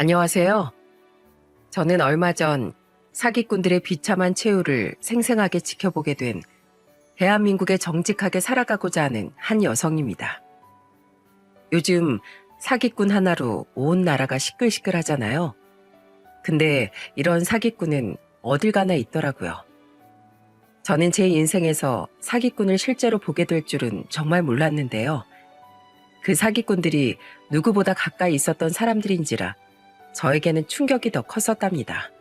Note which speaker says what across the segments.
Speaker 1: 안녕하세요. 저는 얼마 전 사기꾼들의 비참한 최후를 생생하게 지켜보게 된 대한민국에 정직하게 살아가고자 하는 한 여성입니다. 요즘 사기꾼 하나로 온 나라가 시끌시끌하잖아요. 근데 이런 사기꾼은 어딜 가나 있더라고요. 저는 제 인생에서 사기꾼을 실제로 보게 될 줄은 정말 몰랐는데요. 그 사기꾼들이 누구보다 가까이 있었던 사람들인지라 저에게는 충격이 더 컸었답니다.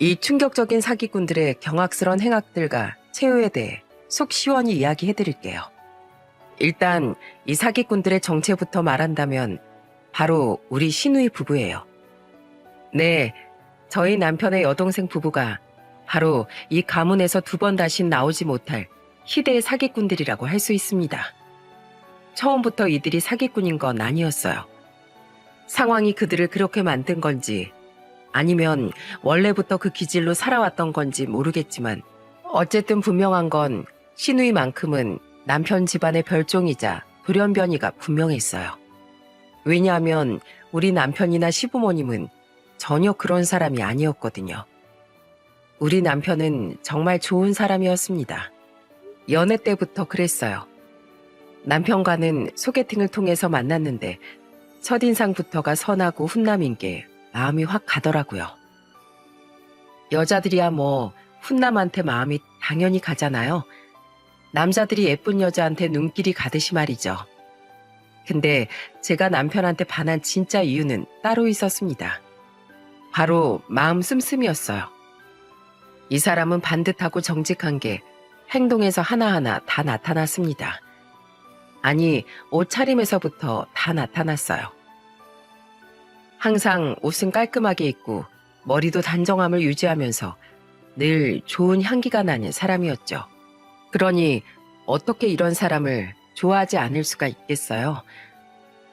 Speaker 1: 이 충격적인 사기꾼들의 경악스러운 행악들과 최후에 대해 속 시원히 이야기해드릴게요. 일단 이 사기꾼들의 정체부터 말한다면 바로 우리 신우이 부부예요. 네, 저희 남편의 여동생 부부가 바로 이 가문에서 두 번 다신 나오지 못할 희대의 사기꾼들이라고 할 수 있습니다. 처음부터 이들이 사기꾼인 건 아니었어요. 상황이 그들을 그렇게 만든 건지 아니면 원래부터 그 기질로 살아왔던 건지 모르겠지만 어쨌든 분명한 건 신우이만큼은 남편 집안의 별종이자 돌연변이가 분명했어요. 왜냐하면 우리 남편이나 시부모님은 전혀 그런 사람이 아니었거든요. 우리 남편은 정말 좋은 사람이었습니다. 연애 때부터 그랬어요. 남편과는 소개팅을 통해서 만났는데 첫인상부터가 선하고 훈남인 게 마음이 확 가더라고요. 여자들이야 뭐 훈남한테 마음이 당연히 가잖아요. 남자들이 예쁜 여자한테 눈길이 가듯이 말이죠. 근데 제가 남편한테 반한 진짜 이유는 따로 있었습니다. 바로 마음 씀씀이었어요. 이 사람은 반듯하고 정직한 게 행동에서 하나하나 다 나타났습니다. 아니, 옷차림에서부터 다 나타났어요. 항상 옷은 깔끔하게 입고 머리도 단정함을 유지하면서 늘 좋은 향기가 나는 사람이었죠. 그러니 어떻게 이런 사람을 좋아하지 않을 수가 있겠어요.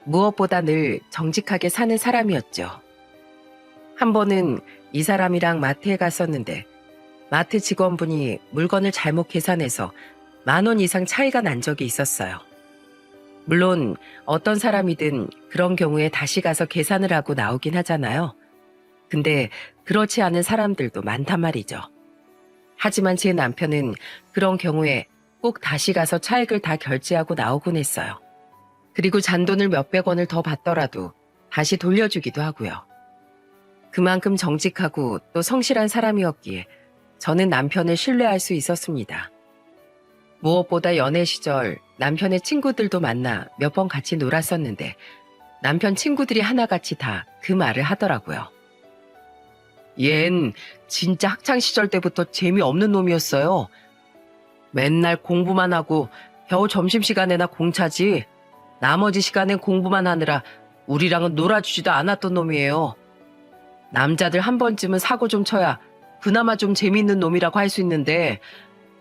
Speaker 1: 무엇보다 늘 정직하게 사는 사람이었죠. 한 번은 이 사람이랑 마트에 갔었는데 마트 직원분이 물건을 잘못 계산해서 10,000원 이상 차이가 난 적이 있었어요. 물론 어떤 사람이든 그런 경우에 다시 가서 계산을 하고 나오긴 하잖아요. 근데 그렇지 않은 사람들도 많단 말이죠. 하지만 제 남편은 그런 경우에 꼭 다시 가서 차액을 다 결제하고 나오곤 했어요. 그리고 잔돈을 몇백 원을 더 받더라도 다시 돌려주기도 하고요. 그만큼 정직하고 또 성실한 사람이었기에 저는 남편을 신뢰할 수 있었습니다. 무엇보다 연애 시절 남편의 친구들도 만나 몇 번 같이 놀았었는데 남편 친구들이 하나같이 다 그 말을 하더라고요. 얜 진짜 학창시절 때부터 재미없는 놈이었어요. 맨날 공부만 하고 겨우 점심시간에나 공차지 나머지 시간엔 공부만 하느라 우리랑은 놀아주지도 않았던 놈이에요. 남자들 한 번쯤은 사고 좀 쳐야 그나마 좀 재미있는 놈이라고 할 수 있는데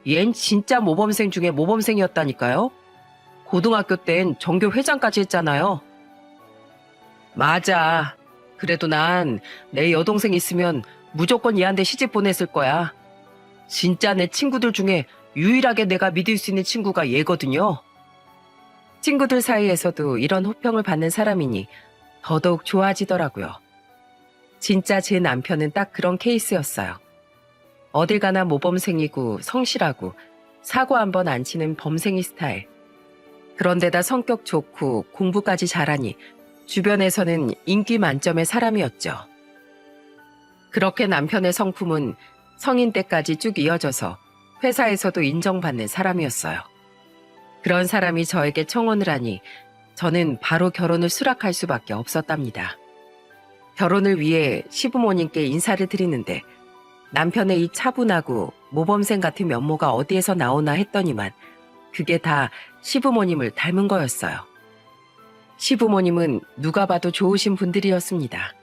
Speaker 1: 얜 진짜 모범생 중에 모범생이었다니까요. 고등학교 땐 전교 회장까지 했잖아요. 맞아. 그래도 난 내 여동생 있으면 무조건 얘한테 시집 보냈을 거야. 진짜 내 친구들 중에 유일하게 내가 믿을 수 있는 친구가 얘거든요. 친구들 사이에서도 이런 호평을 받는 사람이니 더더욱 좋아지더라고요. 진짜 제 남편은 딱 그런 케이스였어요. 어딜 가나 모범생이고 성실하고 사고 한 번 안 치는 범생이 스타일. 그런데다 성격 좋고 공부까지 잘하니 주변에서는 인기 만점의 사람이었죠. 그렇게 남편의 성품은 성인 때까지 쭉 이어져서 회사에서도 인정받는 사람이었어요. 그런 사람이 저에게 청혼을 하니 저는 바로 결혼을 수락할 수밖에 없었답니다. 결혼을 위해 시부모님께 인사를 드리는데 남편의 이 차분하고 모범생 같은 면모가 어디에서 나오나 했더니만 그게 다 시부모님을 닮은 거였어요. 시부모님은 누가 봐도 좋으신 분들이었습니다.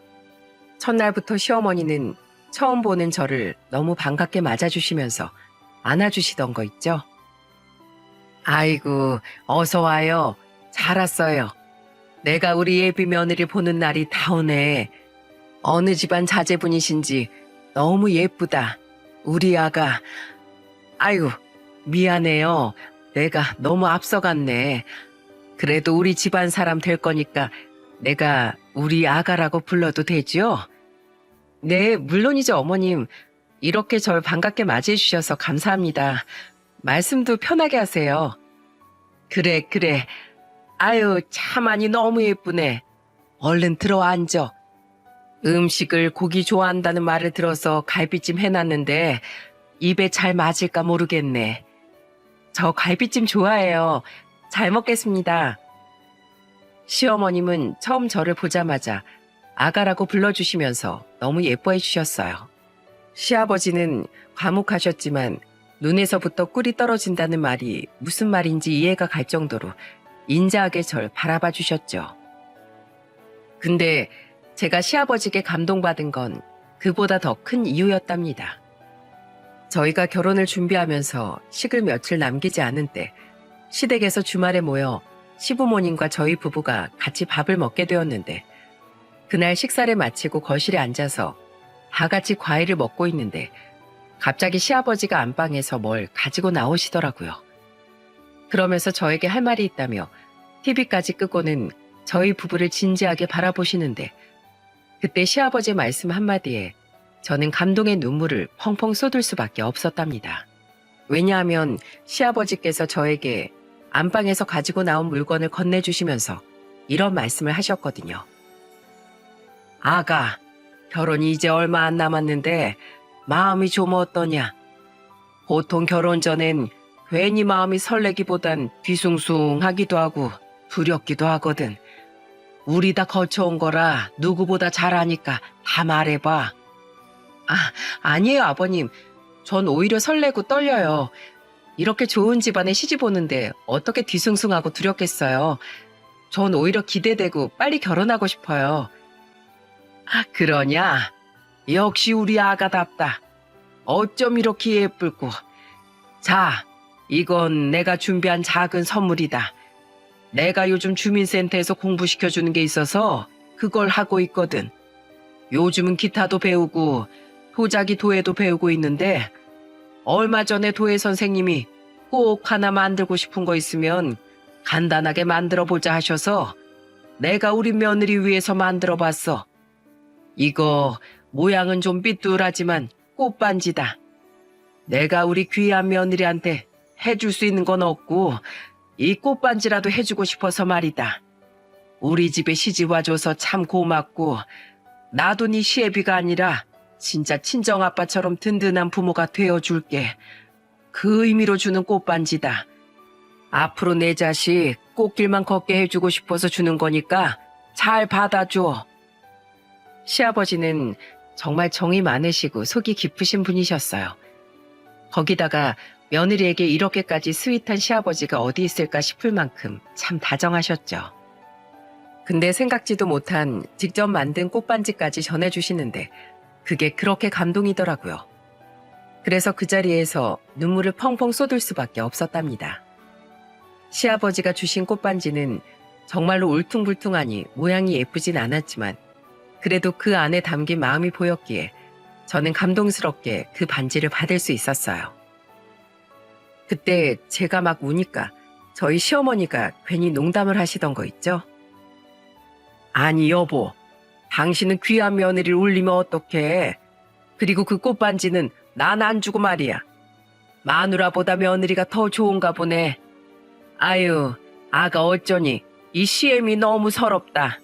Speaker 1: 첫날부터 시어머니는 처음 보는 저를 너무 반갑게 맞아주시면서 안아주시던 거 있죠. 아이고, 어서 와요. 잘 왔어요. 내가 우리 예비 며느리 보는 날이 다 오네. 어느 집안 자제분이신지 너무 예쁘다. 우리 아가. 아이고, 미안해요. 내가 너무 앞서갔네. 그래도 우리 집안 사람 될 거니까 내가 우리 아가라고 불러도 되죠? 네, 물론이죠, 어머님. 이렇게 절 반갑게 맞이해 주셔서 감사합니다. 말씀도 편하게 하세요. 그래, 그래. 아유, 차만이 너무 예쁘네. 얼른 들어와 앉아. 음식을 고기 좋아한다는 말을 들어서 갈비찜 해놨는데 입에 잘 맞을까 모르겠네. 저 갈비찜 좋아해요. 잘 먹겠습니다. 시어머님은 처음 저를 보자마자 아가라고 불러주시면서 너무 예뻐해 주셨어요. 시아버지는 과묵하셨지만 눈에서부터 꿀이 떨어진다는 말이 무슨 말인지 이해가 갈 정도로 인자하게 절 바라봐 주셨죠. 근데 제가 시아버지께 감동받은 건 그보다 더 큰 이유였답니다. 저희가 결혼을 준비하면서 식을 며칠 남기지 않은 때 시댁에서 주말에 모여 시부모님과 저희 부부가 같이 밥을 먹게 되었는데 그날 식사를 마치고 거실에 앉아서 다 같이 과일을 먹고 있는데 갑자기 시아버지가 안방에서 뭘 가지고 나오시더라고요. 그러면서 저에게 할 말이 있다며 TV까지 끄고는 저희 부부를 진지하게 바라보시는데 그때 시아버지의 말씀 한마디에 저는 감동의 눈물을 펑펑 쏟을 수밖에 없었답니다. 왜냐하면 시아버지께서 저에게 안방에서 가지고 나온 물건을 건네주시면서 이런 말씀을 하셨거든요. 아가, 결혼이 이제 얼마 안 남았는데 마음이 좀 어떠냐? 보통 결혼 전엔 괜히 마음이 설레기보단 뒤숭숭하기도 하고 두렵기도 하거든. 우리 다 거쳐온 거라 누구보다 잘 아니까 다 말해봐. 아니에요, 아버님. 전 오히려 설레고 떨려요. 이렇게 좋은 집안에 시집 오는데 어떻게 뒤숭숭하고 두렵겠어요. 전 오히려 기대되고 빨리 결혼하고 싶어요. 그러냐? 역시 우리 아가답다. 어쩜 이렇게 예쁠고. 자, 이건 내가 준비한 작은 선물이다. 내가 요즘 주민센터에서 공부시켜주는 게 있어서 그걸 하고 있거든. 요즘은 기타도 배우고 도자기 도예도 배우고 있는데 얼마 전에 도예 선생님이 꼭 하나 만들고 싶은 거 있으면 간단하게 만들어 보자 하셔서 내가 우리 며느리 위해서 만들어 봤어. 이거 모양은 좀 삐뚤하지만 꽃반지다. 내가 우리 귀한 며느리한테 해줄 수 있는 건 없고 이 꽃반지라도 해주고 싶어서 말이다. 우리 집에 시집 와줘서 참 고맙고 나도 네 시애비가 아니라 진짜 친정아빠처럼 든든한 부모가 되어줄게. 그 의미로 주는 꽃반지다. 앞으로 내 자식 꽃길만 걷게 해주고 싶어서 주는 거니까 잘 받아줘. 시아버지는 정말 정이 많으시고 속이 깊으신 분이셨어요. 거기다가 며느리에게 이렇게까지 스윗한 시아버지가 어디 있을까 싶을 만큼 참 다정하셨죠. 근데 생각지도 못한 직접 만든 꽃반지까지 전해주시는데 그게 그렇게 감동이더라고요. 그래서 그 자리에서 눈물을 펑펑 쏟을 수밖에 없었답니다. 시아버지가 주신 꽃반지는 정말로 울퉁불퉁하니 모양이 예쁘진 않았지만 그래도 그 안에 담긴 마음이 보였기에 저는 감동스럽게 그 반지를 받을 수 있었어요. 그때 제가 막 우니까 저희 시어머니가 괜히 농담을 하시던 거 있죠? 아니 여보, 당신은 귀한 며느리를 울리면 어떡해. 그리고 그 꽃반지는 난 안 주고 말이야. 마누라보다 며느리가 더 좋은가 보네. 아유, 아가 어쩌니 이 시엠이 너무 서럽다.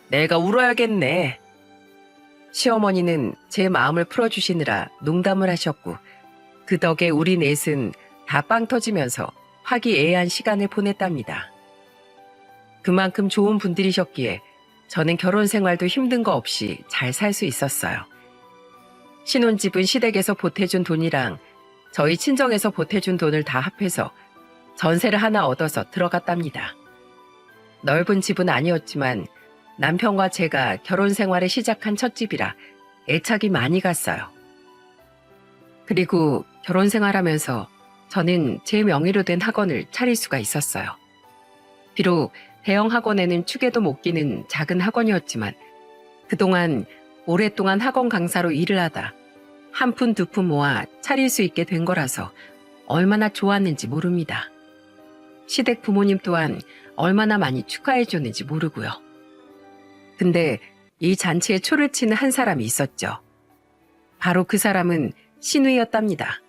Speaker 1: 내가 울어야겠네. 시어머니는 제 마음을 풀어주시느라 농담을 하셨고 그 덕에 우리 넷은 다 빵 터지면서 화기애애한 시간을 보냈답니다. 그만큼 좋은 분들이셨기에 저는 결혼 생활도 힘든 거 없이 잘 살 수 있었어요. 신혼집은 시댁에서 보태준 돈이랑 저희 친정에서 보태준 돈을 다 합해서 전세를 하나 얻어서 들어갔답니다. 넓은 집은 아니었지만 남편과 제가 결혼 생활을 시작한 첫 집이라 애착이 많이 갔어요. 그리고 결혼 생활하면서 저는 제 명의로 된 학원을 차릴 수가 있었어요. 비록 대형 학원에는 축에도 못 끼는 작은 학원이었지만 그동안 오랫동안 학원 강사로 일을 하다 한 푼 두 푼 모아 차릴 수 있게 된 거라서 얼마나 좋았는지 모릅니다. 시댁 부모님 또한 얼마나 많이 축하해 줬는지 모르고요. 근데 이 잔치에 초를 치는 한 사람이 있었죠. 바로 그 사람은 신우이였답니다.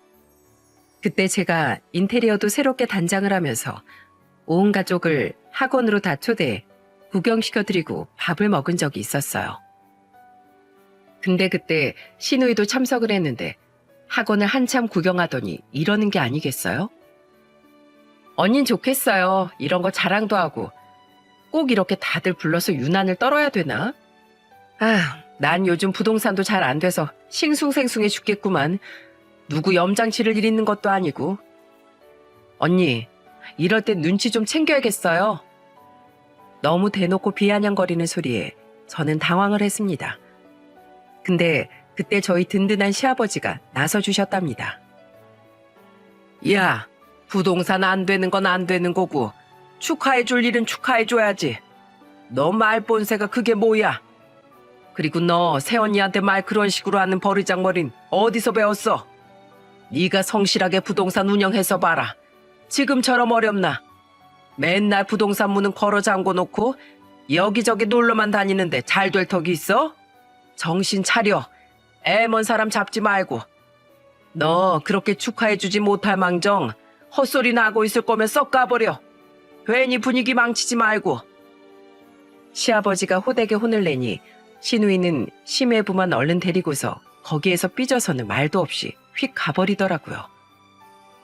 Speaker 1: 그때 제가 인테리어도 새롭게 단장을 하면서 온 가족을 학원으로 다 초대해 구경시켜드리고 밥을 먹은 적이 있었어요. 근데 그때 신우이도 참석을 했는데 학원을 한참 구경하더니 이러는 게 아니겠어요? 언닌 좋겠어요. 이런 거 자랑도 하고 꼭 이렇게 다들 불러서 유난을 떨어야 되나? 난 요즘 부동산도 잘 안 돼서 싱숭생숭해 죽겠구만. 누구 염장치를 일있는 것도 아니고. 언니, 이럴 땐 눈치 좀 챙겨야겠어요. 너무 대놓고 비아냥거리는 소리에 저는 당황을 했습니다. 근데 그때 저희 든든한 시아버지가 나서주셨답니다. 야, 부동산 안 되는 건 안 되는 거고 축하해줄 일은 축하해줘야지. 너 말본새가 그게 뭐야? 그리고 너 새언니한테 말 그런 식으로 하는 버르장머린 어디서 배웠어? 네가 성실하게 부동산 운영해서 봐라. 지금처럼 어렵나? 맨날 부동산 문은 걸어 잠궈 놓고 여기저기 놀러만 다니는데 잘 될 턱이 있어? 정신 차려. 애 먼 사람 잡지 말고. 너 그렇게 축하해주지 못할 망정 헛소리나 하고 있을 거면 썩 가버려. 괜히 분위기 망치지 말고. 시아버지가 호되게 혼을 내니 신우이는 심해부만 얼른 데리고서 거기에서 삐져서는 말도 없이 휙 가버리더라고요.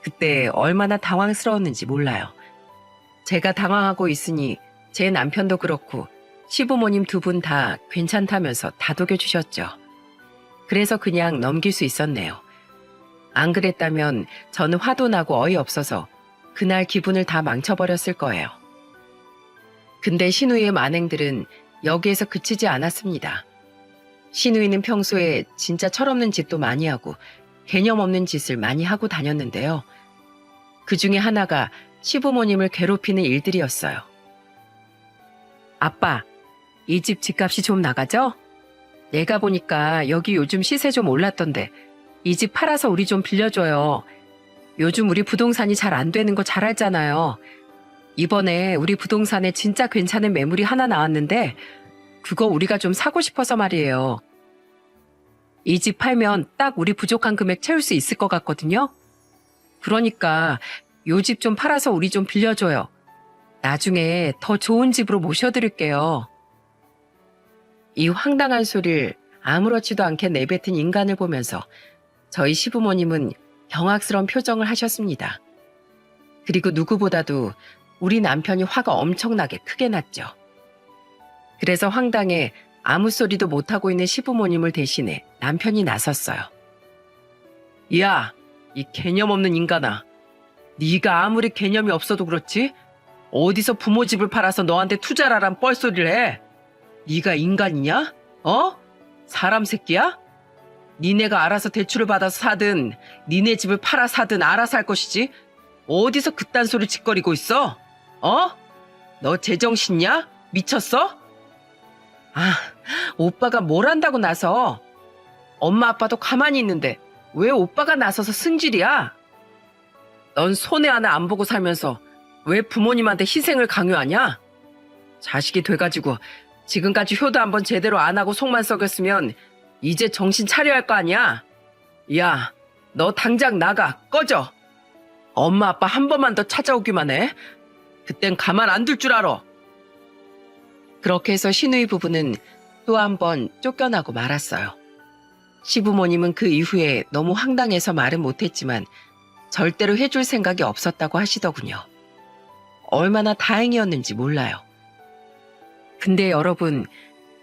Speaker 1: 그때 얼마나 당황스러웠는지 몰라요. 제가 당황하고 있으니 제 남편도 그렇고 시부모님 두 분 다 괜찮다면서 다독여 주셨죠. 그래서 그냥 넘길 수 있었네요. 안 그랬다면 저는 화도 나고 어이없어서 그날 기분을 다 망쳐버렸을 거예요. 근데 신우이의 만행들은 여기에서 그치지 않았습니다. 신우이는 평소에 진짜 철없는 짓도 많이 하고 개념 없는 짓을 많이 하고 다녔는데요. 그 중에 하나가 시부모님을 괴롭히는 일들이었어요. 아빠, 이 집 집값이 좀 나가죠? 내가 보니까 여기 요즘 시세 좀 올랐던데 이 집 팔아서 우리 좀 빌려줘요. 요즘 우리 부동산이 잘 안 되는 거 잘 알잖아요. 이번에 우리 부동산에 진짜 괜찮은 매물이 하나 나왔는데 그거 우리가 좀 사고 싶어서 말이에요. 이 집 팔면 딱 우리 부족한 금액 채울 수 있을 것 같거든요. 그러니까 요 집 좀 팔아서 우리 좀 빌려줘요. 나중에 더 좋은 집으로 모셔드릴게요. 이 황당한 소리를 아무렇지도 않게 내뱉은 인간을 보면서 저희 시부모님은 경악스러운 표정을 하셨습니다. 그리고 누구보다도 우리 남편이 화가 엄청나게 크게 났죠. 그래서 황당해 아무 소리도 못하고 있는 시부모님을 대신해 남편이 나섰어요. 야, 이 개념 없는 인간아. 네가 아무리 개념이 없어도 그렇지? 어디서 부모 집을 팔아서 너한테 투자라란 뻘소리를 해? 네가 인간이냐? 어? 사람 새끼야? 니네가 알아서 대출을 받아서 사든 니네 집을 팔아 사든 알아서 할 것이지. 어디서 그딴 소리 짓거리고 있어? 어? 너 제정신이야? 미쳤어? 오빠가 뭘 한다고 나서. 엄마 아빠도 가만히 있는데 왜 오빠가 나서서 승질이야? 넌 손해 하나 안 보고 살면서 왜 부모님한테 희생을 강요하냐? 자식이 돼가지고 지금까지 효도 한번 제대로 안 하고 속만 썩였으면 이제 정신 차려야 할 거 아니야? 야, 너 당장 나가, 꺼져. 엄마 아빠 한 번만 더 찾아오기만 해. 그땐 가만 안 둘 줄 알아. 그렇게 해서 신우이 부부는 또 한 번 쫓겨나고 말았어요. 시부모님은 그 이후에 너무 황당해서 말은 못했지만 절대로 해줄 생각이 없었다고 하시더군요. 얼마나 다행이었는지 몰라요. 근데 여러분,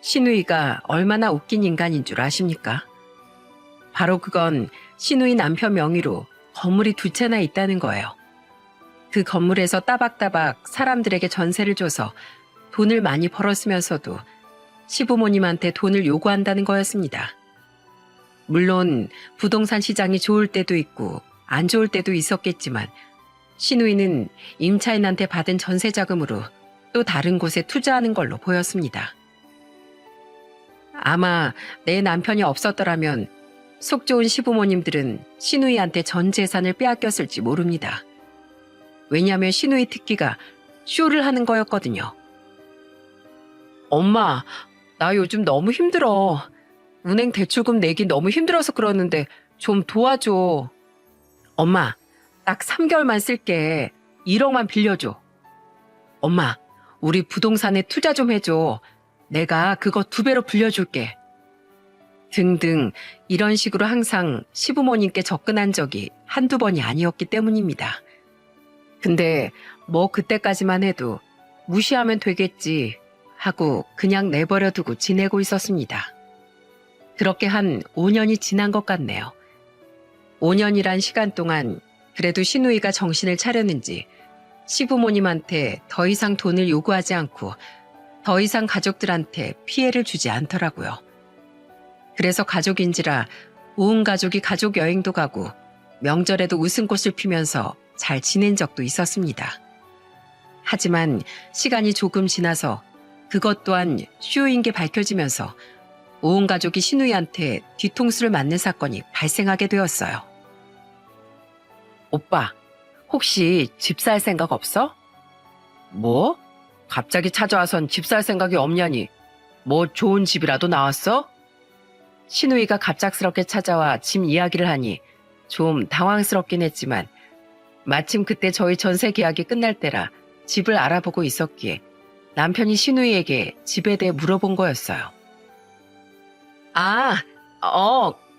Speaker 1: 신우이가 얼마나 웃긴 인간인 줄 아십니까? 바로 그건 신우이 남편 명의로 건물이 2채나 있다는 거예요. 그 건물에서 따박따박 사람들에게 전세를 줘서 돈을 많이 벌었으면서도 시부모님한테 돈을 요구한다는 거였습니다. 물론 부동산 시장이 좋을 때도 있고 안 좋을 때도 있었겠지만 신우이는 임차인한테 받은 전세 자금으로 또 다른 곳에 투자하는 걸로 보였습니다. 아마 내 남편이 없었더라면 속 좋은 시부모님들은 신우이한테 전 재산을 빼앗겼을지 모릅니다. 왜냐하면 신우이 특기가 쇼를 하는 거였거든요. 엄마, 나 요즘 너무 힘들어. 은행 대출금 내기 너무 힘들어서 그러는데 좀 도와줘. 엄마, 딱 3개월만 쓸게. 1억만 빌려줘. 엄마, 우리 부동산에 투자 좀 해줘. 내가 그거 2배로 빌려줄게. 등등 이런 식으로 항상 시부모님께 접근한 적이 한두 번이 아니었기 때문입니다. 근데 뭐 그때까지만 해도 무시하면 되겠지 하고 그냥 내버려 두고 지내고 있었습니다. 그렇게 한 5년이 지난 것 같네요. 5년이란 시간 동안 그래도 시누이가 정신을 차렸는지 시부모님한테 더 이상 돈을 요구하지 않고 더 이상 가족들한테 피해를 주지 않더라고요. 그래서 가족인지라 온 가족이 가족 여행도 가고 명절에도 웃음꽃을 피면서 잘 지낸 적도 있었습니다. 하지만 시간이 조금 지나서 그것 또한 쇼인 게 밝혀지면서 온 가족이 시누이한테 뒤통수를 맞는 사건이 발생하게 되었어요. 오빠, 혹시 집 살 생각 없어? 뭐? 갑자기 찾아와선 집 살 생각이 없냐니. 뭐 좋은 집이라도 나왔어? 시누이가 갑작스럽게 찾아와 집 이야기를 하니 좀 당황스럽긴 했지만 마침 그때 저희 전세 계약이 끝날 때라 집을 알아보고 있었기에 남편이 시누이에게 집에 대해 물어본 거였어요.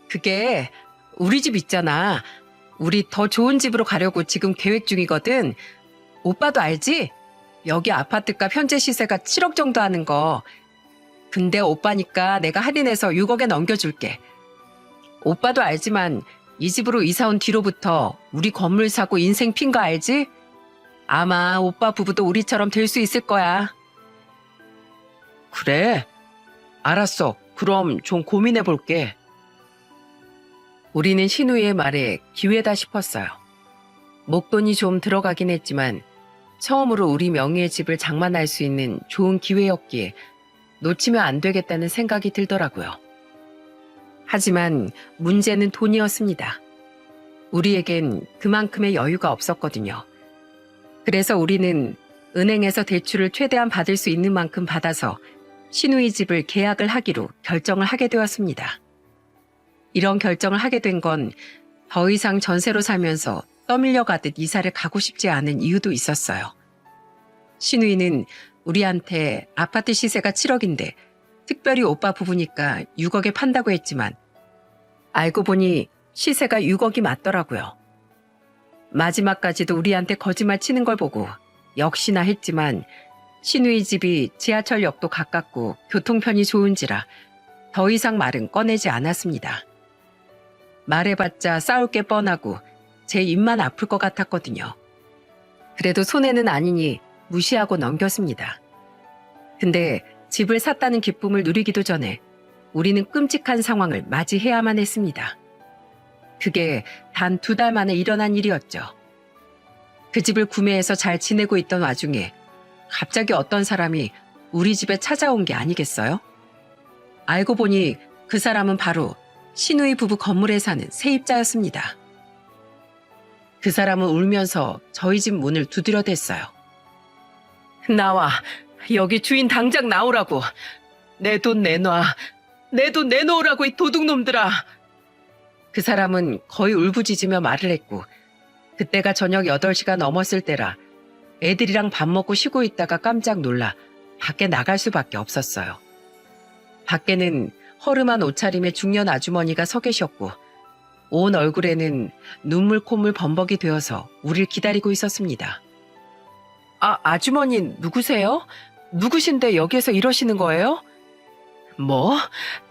Speaker 1: 그게 우리 집 있잖아. 우리 더 좋은 집으로 가려고 지금 계획 중이거든. 오빠도 알지? 여기 아파트값 현재 시세가 7억 정도 하는 거. 근데 오빠니까 내가 할인해서 6억에 넘겨줄게. 오빠도 알지만 이 집으로 이사 온 뒤로부터 우리 건물 사고 인생 핀 거 알지? 아마 오빠 부부도 우리처럼 될 수 있을 거야. 그래? 알았어. 그럼 좀 고민해 볼게. 우리는 신우이의 말에 기회다 싶었어요. 목돈이 좀 들어가긴 했지만 처음으로 우리 명의의 집을 장만할 수 있는 좋은 기회였기에 놓치면 안 되겠다는 생각이 들더라고요. 하지만 문제는 돈이었습니다. 우리에겐 그만큼의 여유가 없었거든요. 그래서 우리는 은행에서 대출을 최대한 받을 수 있는 만큼 받아서 시누이 집을 계약을 하기로 결정을 하게 되었습니다. 이런 결정을 하게 된 건 더 이상 전세로 살면서 떠밀려 가듯 이사를 가고 싶지 않은 이유도 있었어요. 시누이는 우리한테 아파트 시세가 7억인데 특별히 오빠 부부니까 6억에 판다고 했지만 알고 보니 시세가 6억이 맞더라고요. 마지막까지도 우리한테 거짓말 치는 걸 보고 역시나 했지만 시누이 집이 지하철역도 가깝고 교통편이 좋은지라 더 이상 말은 꺼내지 않았습니다. 말해봤자 싸울 게 뻔하고 제 입만 아플 것 같았거든요. 그래도 손해는 아니니 무시하고 넘겼습니다. 근데 집을 샀다는 기쁨을 누리기도 전에 우리는 끔찍한 상황을 맞이해야만 했습니다. 그게 단 2달 만에 일어난 일이었죠. 그 집을 구매해서 잘 지내고 있던 와중에 갑자기 어떤 사람이 우리 집에 찾아온 게 아니겠어요? 알고 보니 그 사람은 바로 시누이 부부 건물에 사는 세입자였습니다. 그 사람은 울면서 저희 집 문을 두드려댔어요. 나와. 여기 주인 당장 나오라고. 내 돈 내놔. 내 돈 내놓으라고 이 도둑놈들아. 그 사람은 거의 울부짖으며 말을 했고 그때가 저녁 8시가 넘었을 때라 애들이랑 밥 먹고 쉬고 있다가 깜짝 놀라 밖에 나갈 수밖에 없었어요. 밖에는 허름한 옷차림의 중년 아주머니가 서 계셨고 온 얼굴에는 눈물 콧물 범벅이 되어서 우릴 기다리고 있었습니다. 아주머니 누구세요? 누구신데 여기에서 이러시는 거예요? 뭐?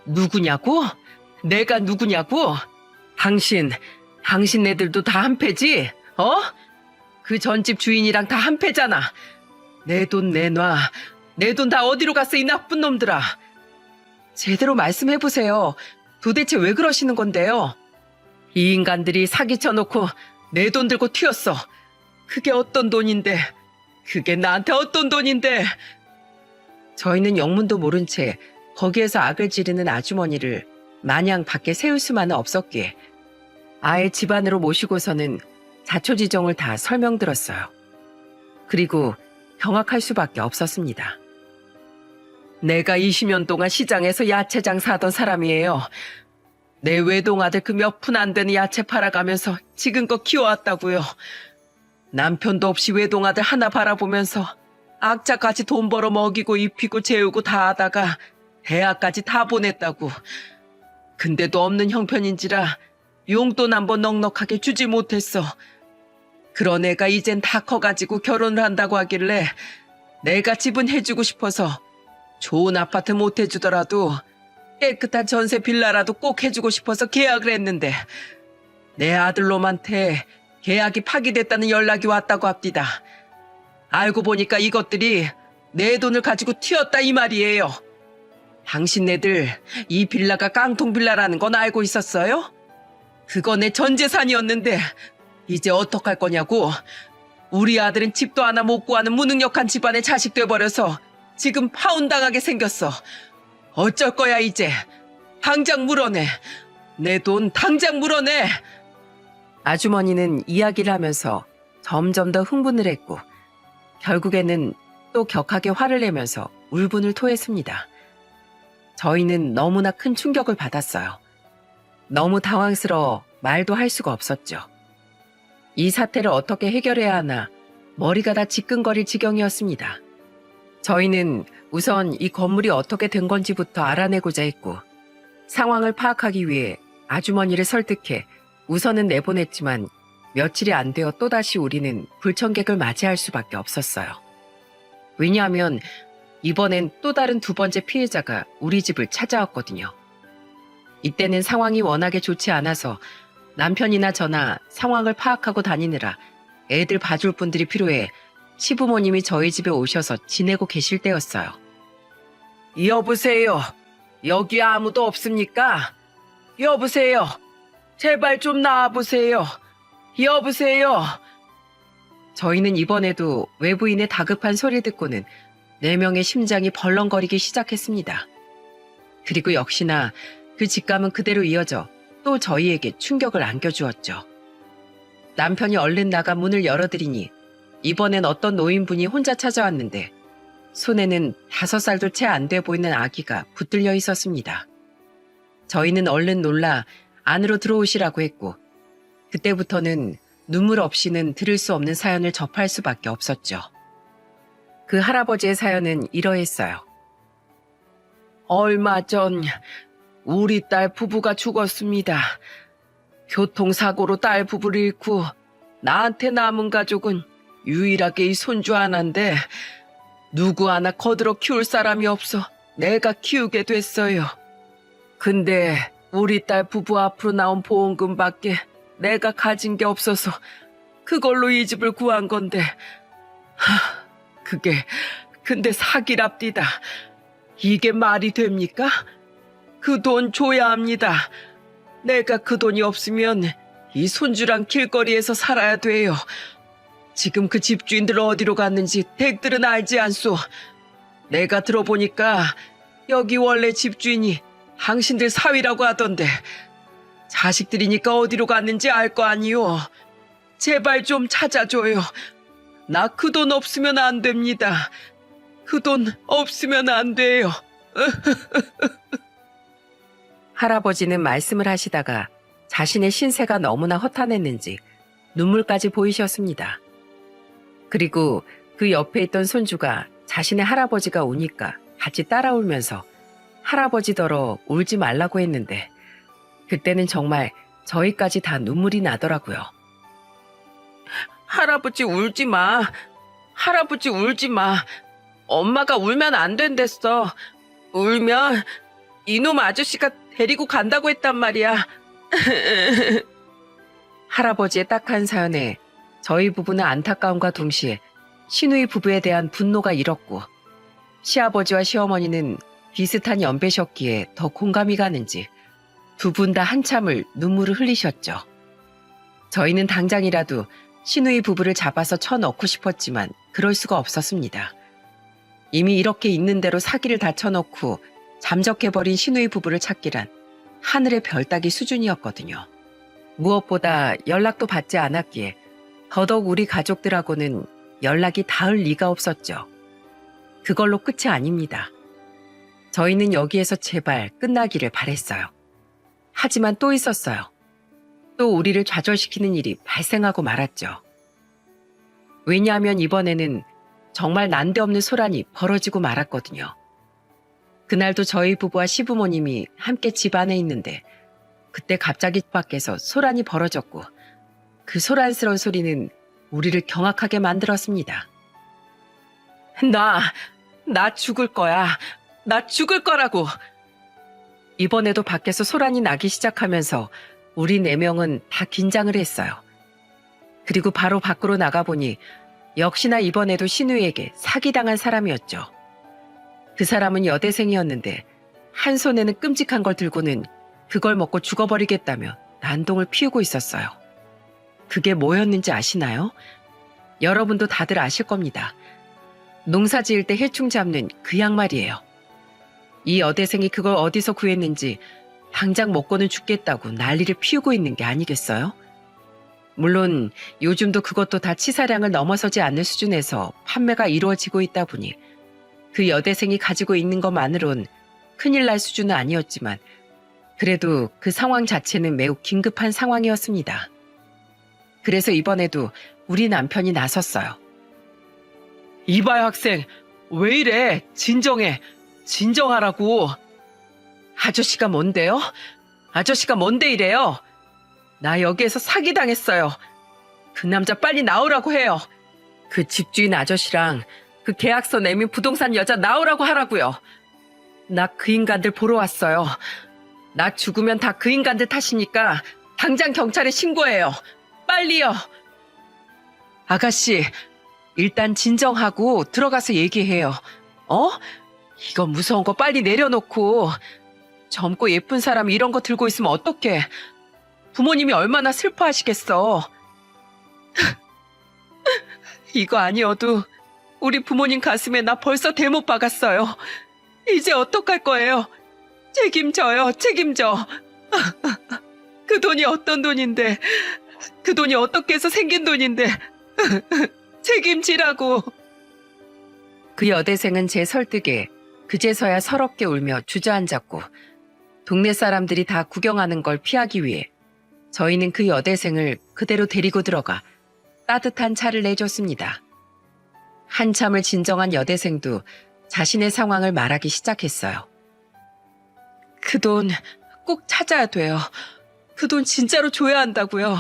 Speaker 1: 누구냐고? 내가 누구냐고? 당신 애들도 다 한패지? 그 전집 주인이랑 다 한패잖아. 내 돈 내놔. 내 돈 다 어디로 갔어 이 나쁜 놈들아. 제대로 말씀해보세요. 도대체 왜 그러시는 건데요? 이 인간들이 사기쳐놓고 내 돈 들고 튀었어. 그게 어떤 돈인데. 그게 나한테 어떤 돈인데. 저희는 영문도 모른 채 거기에서 악을 지르는 아주머니를 마냥 밖에 세울 수만은 없었기에 아예 집 안으로 모시고서는 자초지종을 다 설명들었어요. 그리고 경악할 수밖에 없었습니다. 내가 20년 동안 시장에서 야채 장사하던 사람이에요. 내 외동아들 그 몇 푼 안 되는 야채 팔아가면서 지금껏 키워왔다고요. 남편도 없이 외동아들 하나 바라보면서 악자까지 돈 벌어 먹이고 입히고 재우고 다 하다가 대학까지 다 보냈다고. 근데도 없는 형편인지라 용돈 한번 넉넉하게 주지 못했어. 그런 애가 이젠 다 커가지고 결혼을 한다고 하길래 내가 집은 해주고 싶어서 좋은 아파트 못 해주더라도 깨끗한 전세 빌라라도 꼭 해주고 싶어서 계약을 했는데 내 아들놈한테 계약이 파기됐다는 연락이 왔다고 합디다. 알고 보니까 이것들이 내 돈을 가지고 튀었다 이 말이에요. 당신네들 이 빌라가 깡통 빌라라는 건 알고 있었어요? 그거 내 전 재산이었는데 이제 어떡할 거냐고. 우리 아들은 집도 하나 못 구하는 무능력한 집안의 자식 돼버려서 지금 파혼당하게 생겼어. 어쩔 거야 이제. 당장 물어내. 내 돈 당장 물어내. 아주머니는 이야기를 하면서 점점 더 흥분을 했고 결국에는 또 격하게 화를 내면서 울분을 토했습니다. 저희는 너무나 큰 충격을 받았어요. 너무 당황스러워 말도 할 수가 없었죠. 이 사태를 어떻게 해결해야 하나 머리가 다 지끈거릴 지경이었습니다. 저희는 우선 이 건물이 어떻게 된 건지부터 알아내고자 했고 상황을 파악하기 위해 아주머니를 설득해 우선은 내보냈지만 며칠이 안 되어 또다시 우리는 불청객을 맞이할 수밖에 없었어요. 왜냐하면 이번엔 또 다른 두 번째 피해자가 우리 집을 찾아왔거든요. 이때는 상황이 워낙에 좋지 않아서 남편이나 저나 상황을 파악하고 다니느라 애들 봐줄 분들이 필요해 시부모님이 저희 집에 오셔서 지내고 계실 때였어요. 여보세요. 여기 아무도 없습니까? 여보세요. 제발 좀 나와보세요. 여보세요. 저희는 이번에도 외부인의 다급한 소리 듣고는 4명의 심장이 벌렁거리기 시작했습니다. 그리고 역시나 그 직감은 그대로 이어져 또 저희에게 충격을 안겨주었죠. 남편이 얼른 나가 문을 열어드리니 이번엔 어떤 노인분이 혼자 찾아왔는데 손에는 5살도 채 안 돼 보이는 아기가 붙들려 있었습니다. 저희는 얼른 놀라 안으로 들어오시라고 했고 그때부터는 눈물 없이는 들을 수 없는 사연을 접할 수밖에 없었죠. 그 할아버지의 사연은 이러했어요. 얼마 전 우리 딸 부부가 죽었습니다. 교통사고로 딸 부부를 잃고 나한테 남은 가족은 유일하게 이 손주 하나인데 누구 하나 거들어 키울 사람이 없어 내가 키우게 됐어요. 근데 우리 딸 부부 앞으로 나온 보험금밖에 내가 가진 게 없어서 그걸로 이 집을 구한 건데 근데 사기랍디다. 이게 말이 됩니까? 그 돈 줘야 합니다. 내가 그 돈이 없으면 이 손주랑 길거리에서 살아야 돼요. 지금 그 집주인들 어디로 갔는지 댁들은 알지 않소. 내가 들어보니까 여기 원래 집주인이 당신들 사위라고 하던데 자식들이니까 어디로 갔는지 알 거 아니요. 제발 좀 찾아줘요. 나 그 돈 없으면 안 됩니다. 그 돈 없으면 안 돼요. 할아버지는 말씀을 하시다가 자신의 신세가 너무나 허탄했는지 눈물까지 보이셨습니다. 그리고 그 옆에 있던 손주가 자신의 할아버지가 우니까 같이 따라 울면서 할아버지더러 울지 말라고 했는데 그때는 정말 저희까지 다 눈물이 나더라고요. 할아버지 울지 마. 할아버지 울지 마. 엄마가 울면 안 된댔어. 울면 이놈 아저씨가 데리고 간다고 했단 말이야. 할아버지의 딱한 사연에 저희 부부는 안타까움과 동시에 시누이 부부에 대한 분노가 일었고 시아버지와 시어머니는 비슷한 연배셨기에 더 공감이 가는지 두 분 다 한참을 눈물을 흘리셨죠. 저희는 당장이라도 시누이 부부를 잡아서 쳐넣고 싶었지만 그럴 수가 없었습니다. 이미 이렇게 있는 대로 사기를 다 쳐놓고 잠적해버린 시누이 부부를 찾기란 하늘의 별 따기 수준이었거든요. 무엇보다 연락도 받지 않았기에 더더욱 우리 가족들하고는 연락이 닿을 리가 없었죠. 그걸로 끝이 아닙니다. 저희는 여기에서 제발 끝나기를 바랬어요. 하지만 또 있었어요. 또 우리를 좌절시키는 일이 발생하고 말았죠. 왜냐하면 이번에는 정말 난데없는 소란이 벌어지고 말았거든요. 그날도 저희 부부와 시부모님이 함께 집 안에 있는데 그때 갑자기 밖에서 소란이 벌어졌고 그 소란스러운 소리는 우리를 경악하게 만들었습니다. 나 죽을 거야. 나 죽을 거라고. 이번에도 밖에서 소란이 나기 시작하면서 우리 4명은 다 긴장을 했어요. 그리고 바로 밖으로 나가보니 역시나 이번에도 신우에게 사기당한 사람이었죠. 그 사람은 여대생이었는데 한 손에는 끔찍한 걸 들고는 그걸 먹고 죽어버리겠다며 난동을 피우고 있었어요. 그게 뭐였는지 아시나요? 여러분도 다들 아실 겁니다. 농사 지을 때 해충 잡는 그 약 말이에요. 이 여대생이 그걸 어디서 구했는지 당장 먹고는 죽겠다고 난리를 피우고 있는 게 아니겠어요? 물론 요즘도 그것도 다 치사량을 넘어서지 않는 수준에서 판매가 이루어지고 있다 보니 그 여대생이 가지고 있는 것만으론 큰일 날 수준은 아니었지만 그래도 그 상황 자체는 매우 긴급한 상황이었습니다. 그래서 이번에도 우리 남편이 나섰어요. 이봐요 학생, 왜 이래? 진정해. 진정하라고. 아저씨가 뭔데요? 아저씨가 뭔데 이래요? 나 여기에서 사기당했어요. 그 남자 빨리 나오라고 해요. 그 집주인 아저씨랑 그 계약서 내민 부동산 여자 나오라고 하라고요. 나 그 인간들 보러 왔어요. 나 죽으면 다 그 인간들 탓이니까 당장 경찰에 신고해요. 빨리요. 아가씨, 일단 진정하고 들어가서 얘기해요. 이거 무서운 거 빨리 내려놓고 젊고 예쁜 사람이 이런 거 들고 있으면 어떡해. 부모님이 얼마나 슬퍼하시겠어. 이거 아니어도 우리 부모님 가슴에 나 벌써 대못 박았어요. 이제 어떡할 거예요? 책임져요, 책임져. 그 돈이 어떤 돈인데, 그 돈이 어떻게 해서 생긴 돈인데 책임지라고. 그 여대생은 제 설득에 그제서야 서럽게 울며 주저앉았고 동네 사람들이 다 구경하는 걸 피하기 위해 저희는 그 여대생을 그대로 데리고 들어가 따뜻한 차를 내줬습니다. 한참을 진정한 여대생도 자신의 상황을 말하기 시작했어요. 그 돈 꼭 찾아야 돼요. 그 돈 진짜로 줘야 한다고요.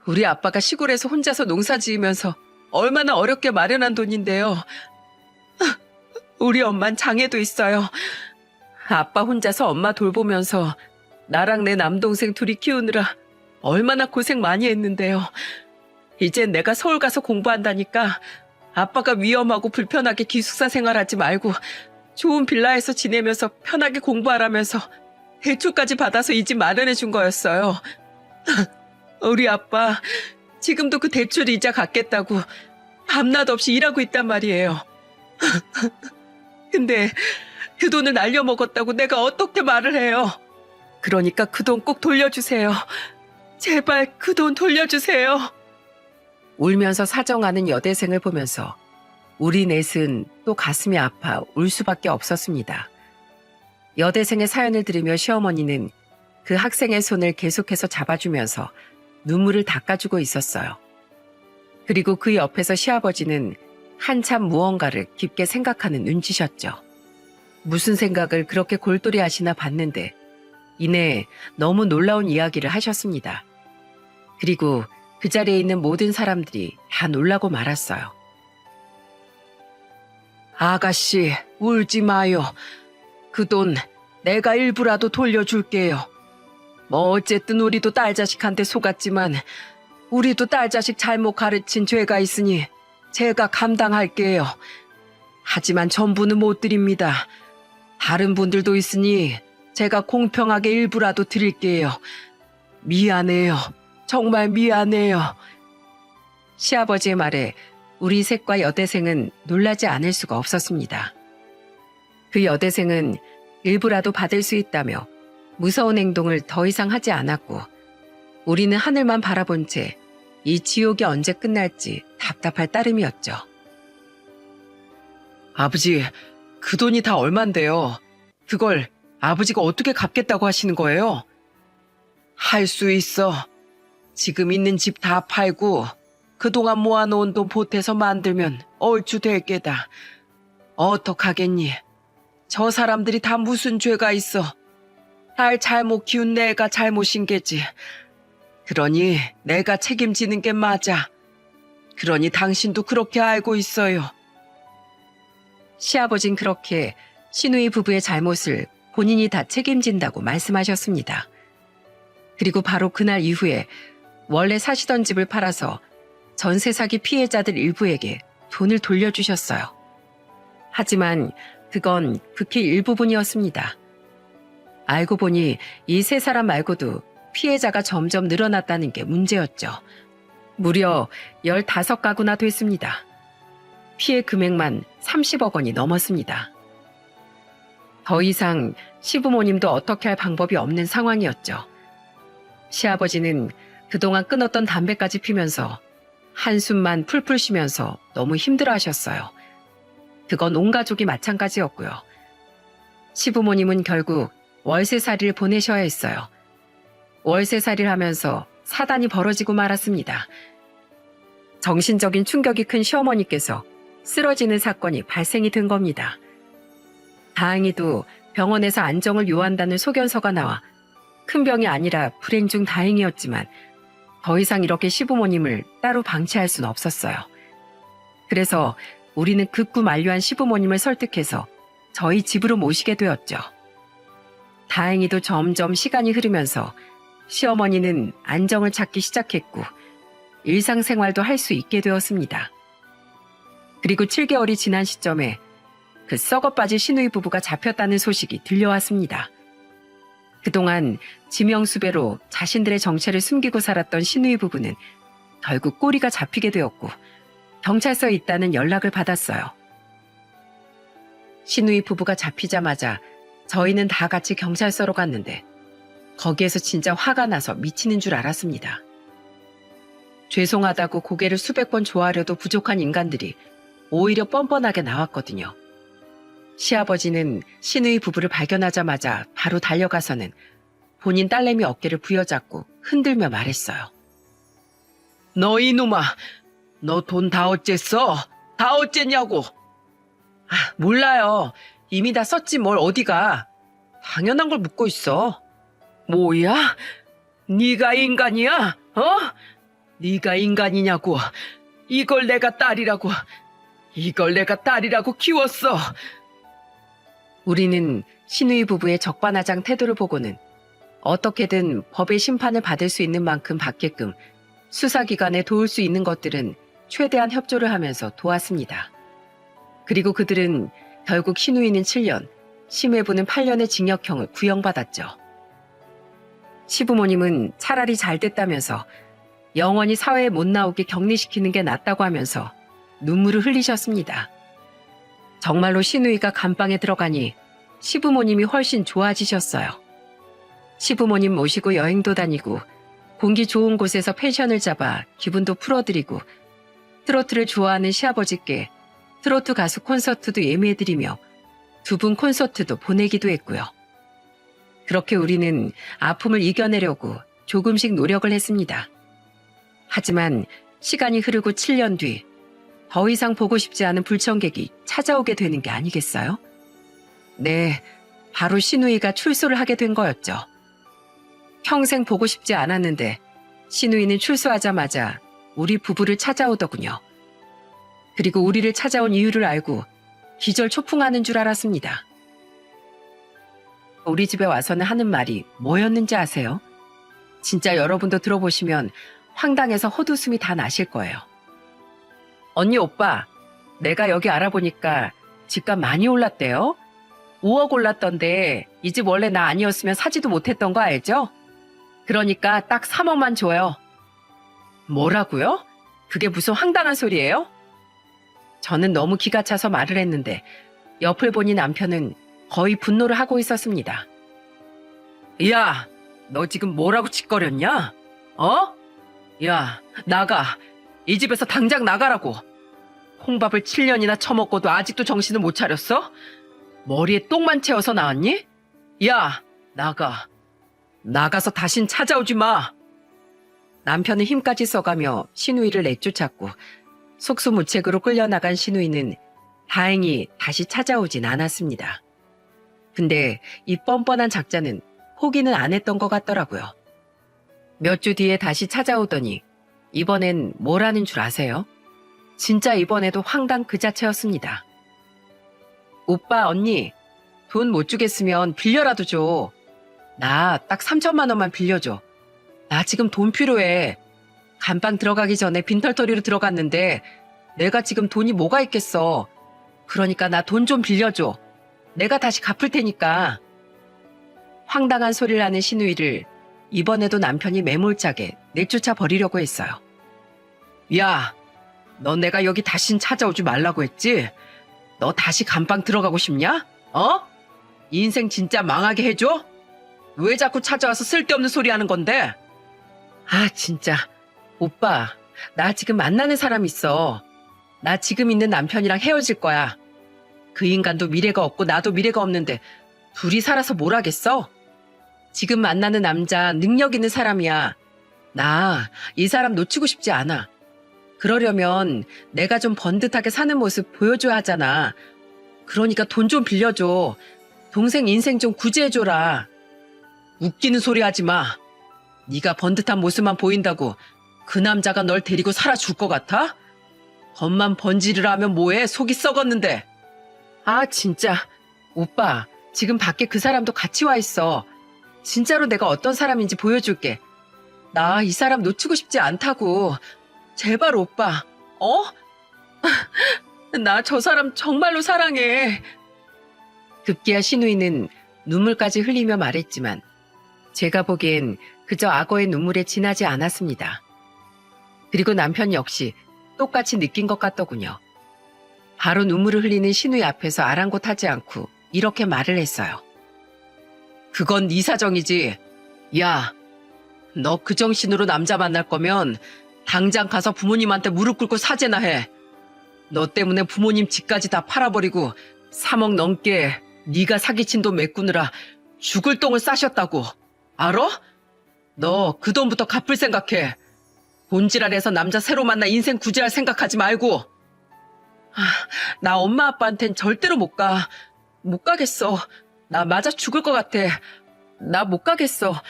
Speaker 1: 우리 아빠가 시골에서 혼자서 농사 지으면서 얼마나 어렵게 마련한 돈인데요. 우리 엄만 장애도 있어요. 아빠 혼자서 엄마 돌보면서 나랑 내 남동생 둘이 키우느라 얼마나 고생 많이 했는데요. 이젠 내가 서울 가서 공부한다니까 아빠가 위험하고 불편하게 기숙사 생활하지 말고 좋은 빌라에서 지내면서 편하게 공부하라면서 대출까지 받아서 이 집 마련해 준 거였어요. 우리 아빠 지금도 그 대출 이자 갚겠다고 밤낮 없이 일하고 있단 말이에요. 근데 그 돈을 날려먹었다고 내가 어떻게 말을 해요? 그러니까 그 돈 꼭 돌려주세요. 제발 그 돈 돌려주세요. 울면서 사정하는 여대생을 보면서 우리 넷은 또 가슴이 아파 울 수밖에 없었습니다. 여대생의 사연을 들으며 시어머니는 그 학생의 손을 계속해서 잡아주면서 눈물을 닦아주고 있었어요. 그리고 그 옆에서 시아버지는 한참 무언가를 깊게 생각하는 눈치셨죠. 무슨 생각을 그렇게 골똘히 하시나 봤는데 이내 너무 놀라운 이야기를 하셨습니다. 그리고 그 자리에 있는 모든 사람들이 다 놀라고 말았어요. 아가씨, 울지 마요. 그 돈 내가 일부라도 돌려줄게요. 뭐 어쨌든 우리도 딸자식한테 속았지만 우리도 딸자식 잘못 가르친 죄가 있으니 제가 감당할게요. 하지만 전부는 못 드립니다. 다른 분들도 있으니 제가 공평하게 일부라도 드릴게요. 미안해요. 정말 미안해요. 시아버지의 말에 우리 셋과 여대생은 놀라지 않을 수가 없었습니다. 그 여대생은 일부라도 받을 수 있다며 무서운 행동을 더 이상 하지 않았고 우리는 하늘만 바라본 채 이 지옥이 언제 끝날지 답답할 따름이었죠. 아버지, 그 돈이 다 얼만데요? 그걸 아버지가 어떻게 갚겠다고 하시는 거예요? 할 수 있어. 지금 있는 집 다 팔고 그동안 모아놓은 돈 보태서 만들면 얼추 될 게다. 어떡하겠니? 저 사람들이 다 무슨 죄가 있어. 날 잘못 키운 내가 잘못인 게지. 그러니 내가 책임지는 게 맞아. 그러니 당신도 그렇게 알고 있어요. 시아버진 그렇게 시누이 부부의 잘못을 본인이 다 책임진다고 말씀하셨습니다. 그리고 바로 그날 이후에 원래 사시던 집을 팔아서 전세 사기 피해자들 일부에게 돈을 돌려주셨어요. 하지만 그건 극히 일부분이었습니다. 알고 보니 이 세 사람 말고도 피해자가 점점 늘어났다는 게 문제였죠. 무려 15가구나 됐습니다. 피해 금액만 30억 원이 넘었습니다. 더 이상 시부모님도 어떻게 할 방법이 없는 상황이었죠. 시아버지는 그동안 끊었던 담배까지 피면서 한숨만 풀풀 쉬면서 너무 힘들어하셨어요. 그건 온 가족이 마찬가지였고요. 시부모님은 결국 월세살이를 보내셔야 했어요. 월세살이를 하면서 사단이 벌어지고 말았습니다. 정신적인 충격이 큰 시어머니께서 쓰러지는 사건이 발생이 된 겁니다. 다행히도 병원에서 안정을 요한다는 소견서가 나와 큰 병이 아니라 불행 중 다행이었지만 더 이상 이렇게 시부모님을 따로 방치할 수는 없었어요. 그래서 우리는 극구 만류한 시부모님을 설득해서 저희 집으로 모시게 되었죠. 다행히도 점점 시간이 흐르면서 시어머니는 안정을 찾기 시작했고 일상생활도 할 수 있게 되었습니다. 그리고 7개월이 지난 시점에 그 썩어빠진 시누이 부부가 잡혔다는 소식이 들려왔습니다. 그동안 지명수배로 자신들의 정체를 숨기고 살았던 시누이 부부는 결국 꼬리가 잡히게 되었고 경찰서에 있다는 연락을 받았어요. 시누이 부부가 잡히자마자 저희는 다 같이 경찰서로 갔는데 거기에서 진짜 화가 나서 미치는 줄 알았습니다. 죄송하다고 고개를 수백 번 조아려도 부족한 인간들이 오히려 뻔뻔하게 나왔거든요. 시아버지는 시누이 부부를 발견하자마자 바로 달려가서는 본인 딸내미 어깨를 부여잡고 흔들며 말했어요. 너 이놈아, 너 돈 다 어쨌어? 다 어쨌냐고? 몰라요. 이미 다 썼지 뭘 어디가. 당연한 걸 묻고 있어. 뭐야? 네가 인간이야? 어? 네가 인간이냐고. 이걸 내가 딸이라고 키웠어. 우리는 시누이 부부의 적반하장 태도를 보고는 어떻게든 법의 심판을 받을 수 있는 만큼 받게끔 수사기관에 도울 수 있는 것들은 최대한 협조를 하면서 도왔습니다. 그리고 그들은 결국 시누이는 7년, 심해부는 8년의 징역형을 구형받았죠. 시부모님은 차라리 잘 됐다면서 영원히 사회에 못 나오게 격리시키는 게 낫다고 하면서 눈물을 흘리셨습니다. 정말로 시누이가 감방에 들어가니 시부모님이 훨씬 좋아지셨어요. 시부모님 모시고 여행도 다니고 공기 좋은 곳에서 펜션을 잡아 기분도 풀어드리고 트로트를 좋아하는 시아버지께 트로트 가수 콘서트도 예매해드리며 두 분 콘서트도 보내기도 했고요. 그렇게 우리는 아픔을 이겨내려고 조금씩 노력을 했습니다. 하지만 시간이 흐르고 7년 뒤 더 이상 보고 싶지 않은 불청객이 찾아오게 되는 게 아니겠어요? 네, 바로 시누이가 출소를 하게 된 거였죠. 평생 보고 싶지 않았는데 시누이는 출소하자마자 우리 부부를 찾아오더군요. 그리고 우리를 찾아온 이유를 알고 기절초풍하는 줄 알았습니다. 우리 집에 와서는 하는 말이 뭐였는지 아세요? 진짜 여러분도 들어보시면 황당해서 헛웃음이 다 나실 거예요. 언니 오빠, 내가 여기 알아보니까 집값 많이 올랐대요. 5억 올랐던데 이 집 원래 나 아니었으면 사지도 못했던 거 알죠? 그러니까 딱 3억만 줘요. 뭐라고요? 그게 무슨 황당한 소리예요? 저는 너무 기가 차서 말을 했는데 옆을 보니 남편은 거의 분노를 하고 있었습니다. 야, 너 지금 뭐라고 짓거렸냐? 어? 야, 나가. 이 집에서 당장 나가라고. 콩밥을 7년이나 처먹고도 아직도 정신을 못 차렸어? 머리에 똥만 채워서 나왔니? 야, 나가. 나가서 다신 찾아오지 마. 남편은 힘까지 써가며 신우이를 내쫓았고 속수무책으로 끌려나간 신우이는 다행히 다시 찾아오진 않았습니다. 근데 이 뻔뻔한 작자는 포기는 안 했던 것 같더라고요. 몇 주 뒤에 다시 찾아오더니 이번엔 뭘 하는 줄 아세요? 진짜 이번에도 황당 그 자체였습니다. 오빠, 언니, 돈 못 주겠으면 빌려라도 줘. 나 딱 3천만 원만 빌려줘. 나 지금 돈 필요해. 감방 들어가기 전에 빈털터리로 들어갔는데 내가 지금 돈이 뭐가 있겠어. 그러니까 나 돈 좀 빌려줘. 내가 다시 갚을 테니까. 황당한 소리를 하는 신우이를 이번에도 남편이 매몰차게 내쫓아 버리려고 했어요. 야, 너 내가 여기 다신 찾아오지 말라고 했지? 너 다시 감방 들어가고 싶냐? 어? 인생 진짜 망하게 해줘? 왜 자꾸 찾아와서 쓸데없는 소리 하는 건데? 아, 진짜. 오빠, 나 지금 만나는 사람 있어. 나 지금 있는 남편이랑 헤어질 거야. 그 인간도 미래가 없고 나도 미래가 없는데 둘이 살아서 뭘 하겠어? 지금 만나는 남자 능력 있는 사람이야. 나 이 사람 놓치고 싶지 않아. 그러려면 내가 좀 번듯하게 사는 모습 보여줘야 하잖아. 그러니까 돈 좀 빌려줘. 동생 인생 좀 구제해줘라. 웃기는 소리 하지 마. 네가 번듯한 모습만 보인다고 그 남자가 널 데리고 살아줄 것 같아? 겉만 번지르르 하면 뭐해? 속이 썩었는데. 아, 진짜. 오빠, 지금 밖에 그 사람도 같이 와 있어. 진짜로 내가 어떤 사람인지 보여줄게. 나 이 사람 놓치고 싶지 않다고. 제발 오빠, 어? 나 저 사람 정말로 사랑해. 급기야 신우이는 눈물까지 흘리며 말했지만 제가 보기엔 그저 악어의 눈물에 지나지 않았습니다. 그리고 남편 역시 똑같이 느낀 것 같더군요. 바로 눈물을 흘리는 신우이 앞에서 아랑곳하지 않고 이렇게 말을 했어요. 그건 네 사정이지. 야, 너 그 정신으로 남자 만날 거면 당장 가서 부모님한테 무릎 꿇고 사죄나 해. 너 때문에 부모님 집까지 다 팔아버리고 3억 넘게 네가 사기친 돈 메꾸느라 죽을 똥을 싸셨다고. 알아? 너 그 돈부터 갚을 생각해. 본지랄해서 남자 새로 만나 인생 구제할 생각하지 말고. 나 엄마 아빠한텐 절대로 못 가. 못 가겠어. 나 맞아 죽을 것 같아. 나 못 가겠어.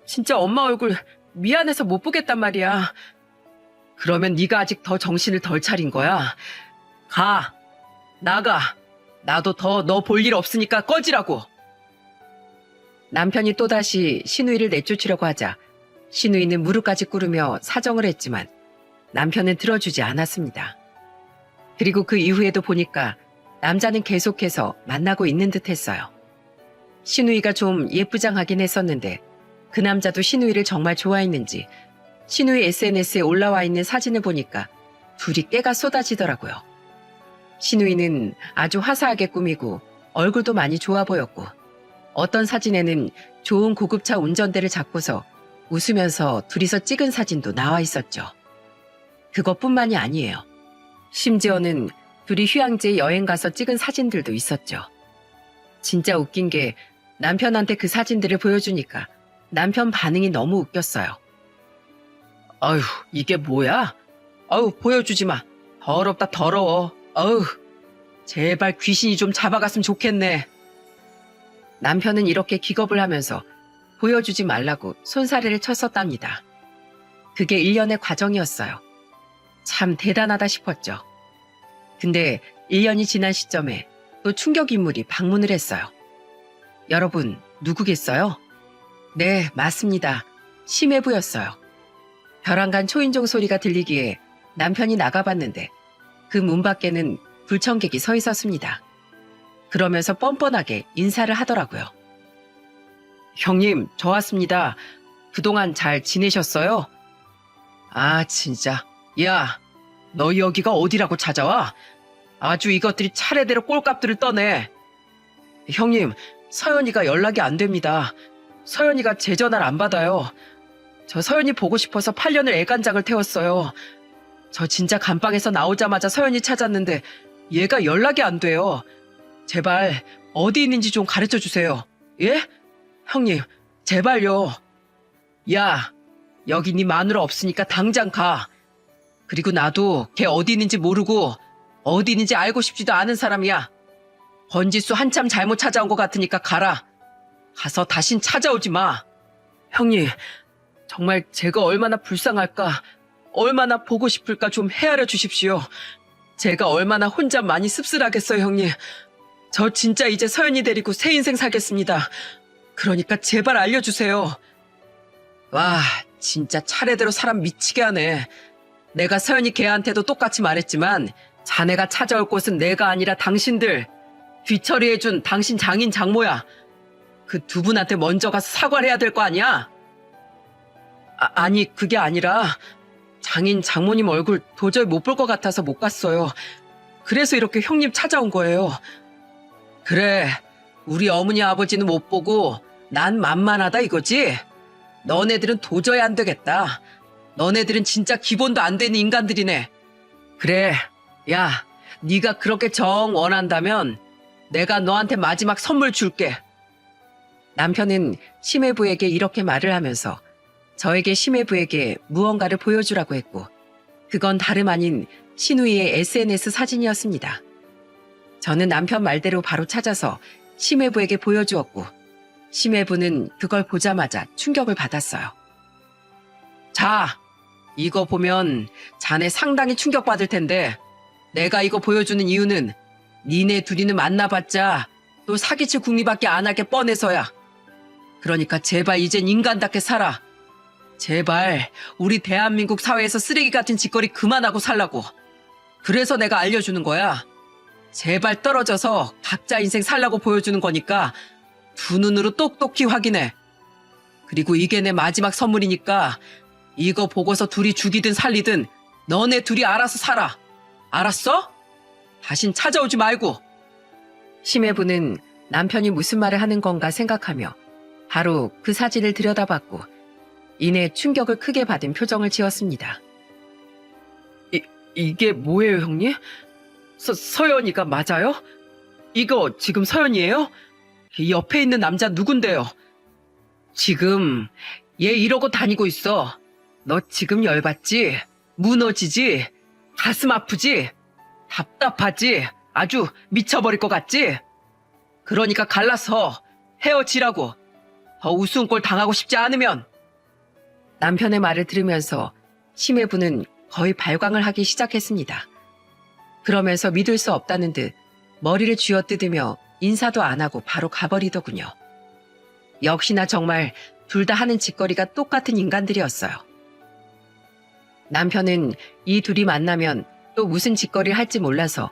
Speaker 1: 진짜 엄마 얼굴 미안해서 못 보겠단 말이야. 그러면 네가 아직 더 정신을 덜 차린 거야. 가. 나가. 나도 더 너 볼 일 없으니까 꺼지라고. 남편이 또다시 신우이를 내쫓으려고 하자 신우이는 무릎까지 꿇으며 사정을 했지만 남편은 들어주지 않았습니다. 그리고 그 이후에도 보니까 남자는 계속해서 만나고 있는 듯 했어요. 신우이가 좀 예쁘장하긴 했었는데 그 남자도 신우이를 정말 좋아했는지 신우이 SNS에 올라와 있는 사진을 보니까 둘이 깨가 쏟아지더라고요. 신우이는 아주 화사하게 꾸미고 얼굴도 많이 좋아 보였고 어떤 사진에는 좋은 고급차 운전대를 잡고서 웃으면서 둘이서 찍은 사진도 나와 있었죠. 그것뿐만이 아니에요. 심지어는 둘이 휴양지에 여행 가서 찍은 사진들도 있었죠. 진짜 웃긴 게 남편한테 그 사진들을 보여주니까 남편 반응이 너무 웃겼어요. 아휴, 이게 뭐야? 아유, 보여주지 마. 더럽다, 더러워. 아유, 제발 귀신이 좀 잡아갔으면 좋겠네. 남편은 이렇게 기겁을 하면서 보여주지 말라고 손사래를 쳤었답니다. 그게 1년의 과정이었어요. 참 대단하다 싶었죠. 근데 1년이 지난 시점에 또 충격 인물이 방문을 했어요. 여러분, 누구겠어요? 네, 맞습니다. 심해부였어요. 벼랑간 초인종 소리가 들리기에 남편이 나가봤는데 그 문 밖에는 불청객이 서 있었습니다. 그러면서 뻔뻔하게 인사를 하더라고요. 형님, 저 왔습니다. 그동안 잘 지내셨어요? 아, 진짜. 야, 너 여기가 어디라고 찾아와? 아주 이것들이 차례대로 꼴값들을 떠내. 형님, 서연이가 연락이 안 됩니다. 서연이가 제 전화를 안 받아요. 저 서연이 보고 싶어서 8년을 애간장을 태웠어요. 저 진짜 감방에서 나오자마자 서연이 찾았는데 얘가 연락이 안 돼요. 제발 어디 있는지 좀 가르쳐 주세요. 예? 형님, 제발요. 야, 여기 네 마누라 없으니까 당장 가. 그리고 나도 걔 어디 있는지 모르고 어디 있는지 알고 싶지도 않은 사람이야. 번지수 한참 잘못 찾아온 것 같으니까 가라. 가서 다신 찾아오지 마. 형님, 정말 제가 얼마나 불쌍할까, 얼마나 보고 싶을까 좀 헤아려 주십시오. 제가 얼마나 혼자 많이 씁쓸하겠어요, 형님. 저 진짜 이제 서연이 데리고 새 인생 살겠습니다. 그러니까 제발 알려주세요. 와, 진짜 차례대로 사람 미치게 하네. 내가 서연이 걔한테도 똑같이 말했지만 자네가 찾아올 곳은 내가 아니라 당신들. 뒤처리해준 당신 장인 장모야. 그 두 분한테 먼저 가서 사과를 해야 될 거 아니야? 아니, 그게 아니라 장인 장모님 얼굴 도저히 못 볼 것 같아서 못 갔어요. 그래서 이렇게 형님 찾아온 거예요. 그래, 우리 어머니 아버지는 못 보고 난 만만하다 이거지? 너네들은 도저히 안 되겠다. 너네들은 진짜 기본도 안 되는 인간들이네. 그래, 야, 네가 그렇게 정 원한다면 내가 너한테 마지막 선물 줄게. 남편은 심해부에게 이렇게 말을 하면서 저에게 심해부에게 무언가를 보여주라고 했고, 그건 다름 아닌 신우이의 SNS 사진이었습니다. 저는 남편 말대로 바로 찾아서 심해부에게 보여주었고, 심해부는 그걸 보자마자 충격을 받았어요. 자, 이거 보면 자네 상당히 충격받을 텐데, 내가 이거 보여주는 이유는 니네 둘이는 만나봤자 또 사기칠 궁리밖에 안 할 게 뻔해서야. 그러니까 제발 이젠 인간답게 살아. 제발 우리 대한민국 사회에서 쓰레기 같은 짓거리 그만하고 살라고. 그래서 내가 알려주는 거야. 제발 떨어져서 각자 인생 살라고 보여주는 거니까 두 눈으로 똑똑히 확인해. 그리고 이게 내 마지막 선물이니까 이거 보고서 둘이 죽이든 살리든 너네 둘이 알아서 살아. 알았어? 다신 찾아오지 말고. 심해부는 남편이 무슨 말을 하는 건가 생각하며 바로 그 사진을 들여다봤고 이내 충격을 크게 받은 표정을 지었습니다. 이게 뭐예요, 형님? 서연이가 맞아요? 이거 지금 서연이에요? 이 옆에 있는 남자 누군데요? 지금 얘 이러고 다니고 있어. 너 지금 열받지? 무너지지? 가슴 아프지? 답답하지? 아주 미쳐버릴 것 같지? 그러니까 갈라서 헤어지라고. 더 우스운 꼴 당하고 싶지 않으면. 남편의 말을 들으면서 심해부는 거의 발광을 하기 시작했습니다. 그러면서 믿을 수 없다는 듯 머리를 쥐어뜯으며 인사도 안 하고 바로 가버리더군요. 역시나 정말 둘 다 하는 짓거리가 똑같은 인간들이었어요. 남편은 이 둘이 만나면 또 무슨 짓거리를 할지 몰라서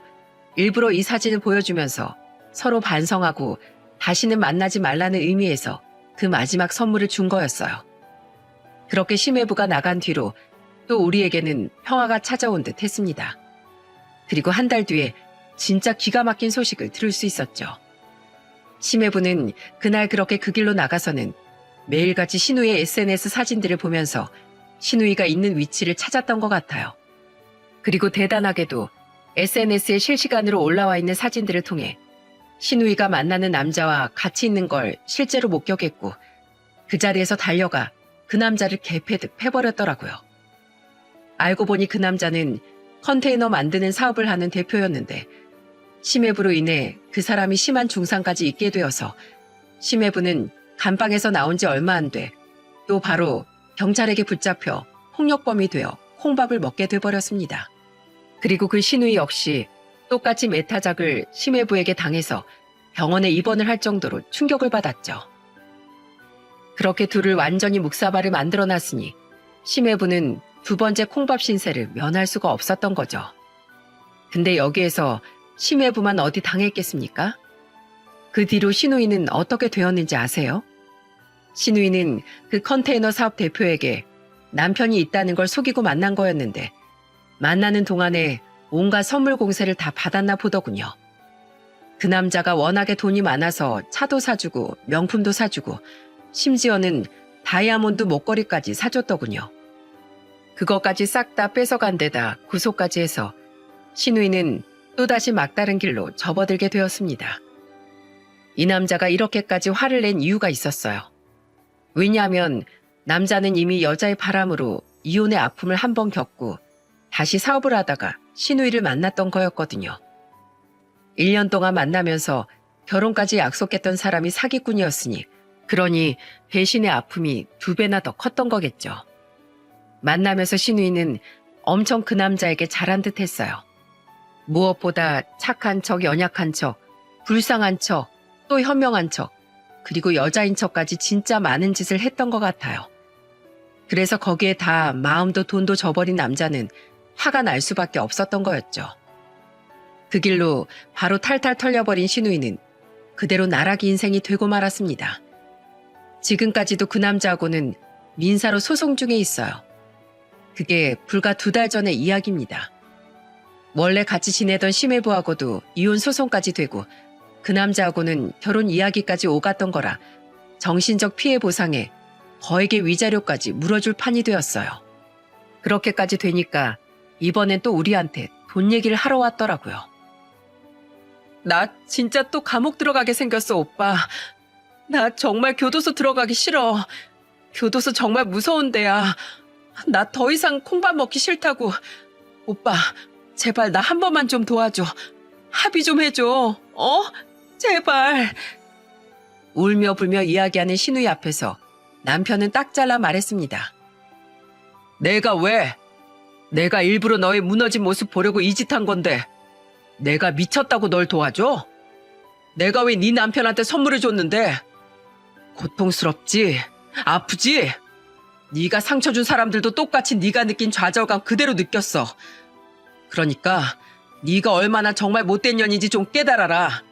Speaker 1: 일부러 이 사진을 보여주면서 서로 반성하고 다시는 만나지 말라는 의미에서 그 마지막 선물을 준 거였어요. 그렇게 심해부가 나간 뒤로 또 우리에게는 평화가 찾아온 듯 했습니다. 그리고 한 달 뒤에 진짜 기가 막힌 소식을 들을 수 있었죠. 심해부는 그날 그렇게 그 길로 나가서는 매일같이 신우의 SNS 사진들을 보면서 신우이가 있는 위치를 찾았던 것 같아요. 그리고 대단하게도 SNS에 실시간으로 올라와 있는 사진들을 통해 신우이가 만나는 남자와 같이 있는 걸 실제로 목격했고 그 자리에서 달려가 그 남자를 개패듯 패버렸더라고요. 알고 보니 그 남자는 컨테이너 만드는 사업을 하는 대표였는데 심해부로 인해 그 사람이 심한 중상까지 입게 되어서 심해부는 감방에서 나온 지 얼마 안 돼 또 바로 경찰에게 붙잡혀 폭력범이 되어 콩밥을 먹게 돼버렸습니다. 그리고 그 신우이 역시 똑같이 메타작을 심해부에게 당해서 병원에 입원을 할 정도로 충격을 받았죠. 그렇게 둘을 완전히 묵사발을 만들어놨으니 심해부는 두 번째 콩밥 신세를 면할 수가 없었던 거죠. 근데 여기에서 심해부만 어디 당했겠습니까? 그 뒤로 신우이는 어떻게 되었는지 아세요? 신우이는 그 컨테이너 사업 대표에게 남편이 있다는 걸 속이고 만난 거였는데 만나는 동안에 온갖 선물 공세를 다 받았나 보더군요. 그 남자가 워낙에 돈이 많아서 차도 사주고 명품도 사주고 심지어는 다이아몬드 목걸이까지 사줬더군요. 그것까지 싹 다 뺏어간 데다 구속까지 해서 신우이는 또다시 막다른 길로 접어들게 되었습니다. 이 남자가 이렇게까지 화를 낸 이유가 있었어요. 왜냐하면 남자는 이미 여자의 바람으로 이혼의 아픔을 한 번 겪고 다시 사업을 하다가 신우이를 만났던 거였거든요. 1년 동안 만나면서 결혼까지 약속했던 사람이 사기꾼이었으니 그러니 배신의 아픔이 2배나 더 컸던 거겠죠. 만나면서 신우이는 엄청 그 남자에게 잘한 듯 했어요. 무엇보다 착한 척, 연약한 척, 불쌍한 척, 또 현명한 척, 그리고 여자인 척까지 진짜 많은 짓을 했던 것 같아요. 그래서 거기에 다 마음도 돈도 져버린 남자는 화가 날 수밖에 없었던 거였죠. 그 길로 바로 탈탈 털려버린 신우이는 그대로 나락이 인생이 되고 말았습니다. 지금까지도 그 남자하고는 민사로 소송 중에 있어요. 그게 불과 2달 전의 이야기입니다. 원래 같이 지내던 심해부하고도 이혼 소송까지 되고 그 남자하고는 결혼 이야기까지 오갔던 거라 정신적 피해 보상에 거액의 위자료까지 물어줄 판이 되었어요. 그렇게까지 되니까 이번엔 또 우리한테 돈 얘기를 하러 왔더라고요. 나 진짜 또 감옥 들어가게 생겼어, 오빠. 나 정말 교도소 들어가기 싫어. 교도소 정말 무서운 데야. 나 더 이상 콩밥 먹기 싫다고. 오빠, 제발 나 한 번만 좀 도와줘. 합의 좀 해줘. 제발. 울며 불며 이야기하는 신우이 앞에서 남편은 딱 잘라 말했습니다. 내가 왜? 내가 일부러 너의 무너진 모습 보려고 이 짓 한 건데 내가 미쳤다고 널 도와줘? 내가 왜 네 남편한테 선물을 줬는데? 고통스럽지? 아프지? 네가 상처 준 사람들도 똑같이 네가 느낀 좌절감 그대로 느꼈어. 그러니까 네가 얼마나 정말 못된 년인지 좀 깨달아라.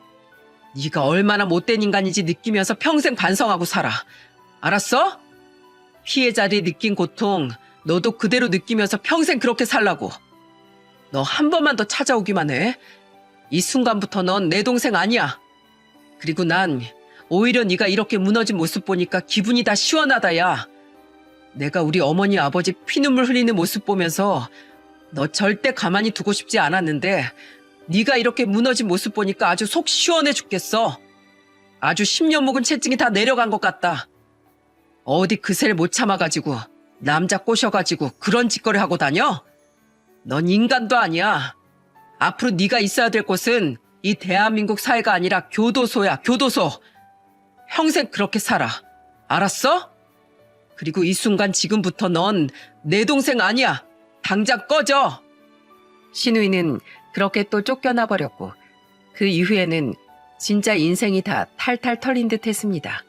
Speaker 1: 네가 얼마나 못된 인간인지 느끼면서 평생 반성하고 살아. 알았어? 피해자들이 느낀 고통 너도 그대로 느끼면서 평생 그렇게 살라고. 너 한 번만 더 찾아오기만 해. 이 순간부터 넌 내 동생 아니야. 그리고 난 오히려 네가 이렇게 무너진 모습 보니까 기분이 다 시원하다, 야. 내가 우리 어머니 아버지 피눈물 흘리는 모습 보면서 너 절대 가만히 두고 싶지 않았는데 네가 이렇게 무너진 모습 보니까 아주 속 시원해 죽겠어. 아주 10년 묵은 채증이 다 내려간 것 같다. 어디 그새를 못 참아가지고 남자 꼬셔가지고 그런 짓거리 하고 다녀? 넌 인간도 아니야. 앞으로 네가 있어야 될 곳은 이 대한민국 사회가 아니라 교도소야, 교도소. 평생 그렇게 살아. 알았어? 그리고 이 순간 지금부터 넌 내 동생 아니야. 당장 꺼져. 신우이는 그렇게 또 쫓겨나 버렸고 그 이후에는 진짜 인생이 다 탈탈 털린 듯 했습니다.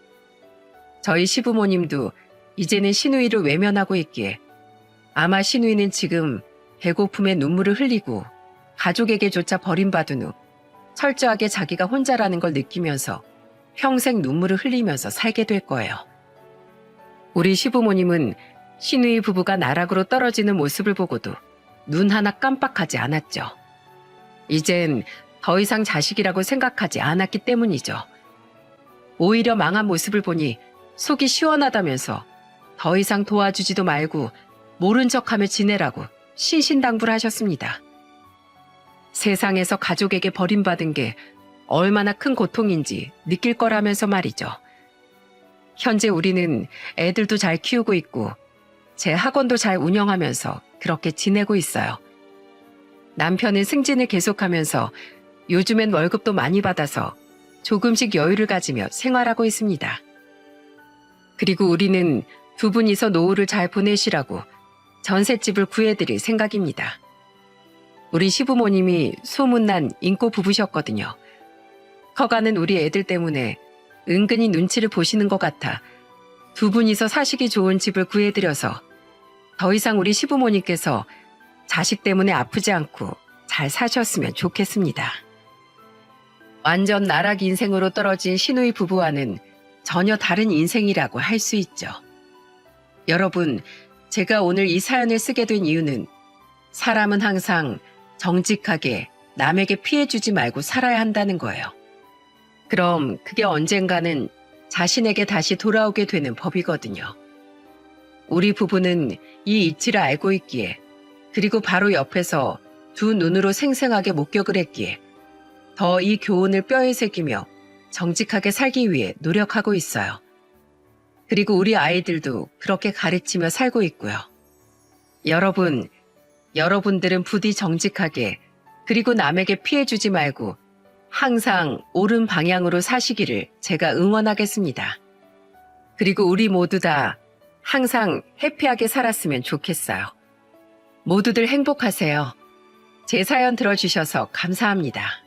Speaker 1: 저희 시부모님도 이제는 신우이를 외면하고 있기에 아마 신우이는 지금 배고픔에 눈물을 흘리고 가족에게조차 버림받은 후 철저하게 자기가 혼자라는 걸 느끼면서 평생 눈물을 흘리면서 살게 될 거예요. 우리 시부모님은 신우이 부부가 나락으로 떨어지는 모습을 보고도 눈 하나 깜빡하지 않았죠. 이젠 더 이상 자식이라고 생각하지 않았기 때문이죠. 오히려 망한 모습을 보니 속이 시원하다면서 더 이상 도와주지도 말고 모른 척하며 지내라고 신신당부를 하셨습니다. 세상에서 가족에게 버림받은 게 얼마나 큰 고통인지 느낄 거라면서 말이죠. 현재 우리는 애들도 잘 키우고 있고 제 학원도 잘 운영하면서 그렇게 지내고 있어요. 남편은 승진을 계속하면서 요즘엔 월급도 많이 받아서 조금씩 여유를 가지며 생활하고 있습니다. 그리고 우리는 2분이서 노후를 잘 보내시라고 전셋집을 구해드릴 생각입니다. 우리 시부모님이 소문난 인고 부부셨거든요. 커가는 우리 애들 때문에 은근히 눈치를 보시는 것 같아 2분이서 사시기 좋은 집을 구해드려서 더 이상 우리 시부모님께서 자식 때문에 아프지 않고 잘 사셨으면 좋겠습니다. 완전 나락 인생으로 떨어진 신우이 부부와는 전혀 다른 인생이라고 할 수 있죠. 여러분, 제가 오늘 이 사연을 쓰게 된 이유는 사람은 항상 정직하게 남에게 피해 주지 말고 살아야 한다는 거예요. 그럼 그게 언젠가는 자신에게 다시 돌아오게 되는 법이거든요. 우리 부부는 이 이치를 알고 있기에 그리고 바로 옆에서 두 눈으로 생생하게 목격을 했기에 더 이 교훈을 뼈에 새기며 정직하게 살기 위해 노력하고 있어요. 그리고 우리 아이들도 그렇게 가르치며 살고 있고요. 여러분들은 부디 정직하게 그리고 남에게 피해 주지 말고 항상 옳은 방향으로 사시기를 제가 응원하겠습니다. 그리고 우리 모두 다 항상 해피하게 살았으면 좋겠어요. 모두들 행복하세요. 제 사연 들어주셔서 감사합니다.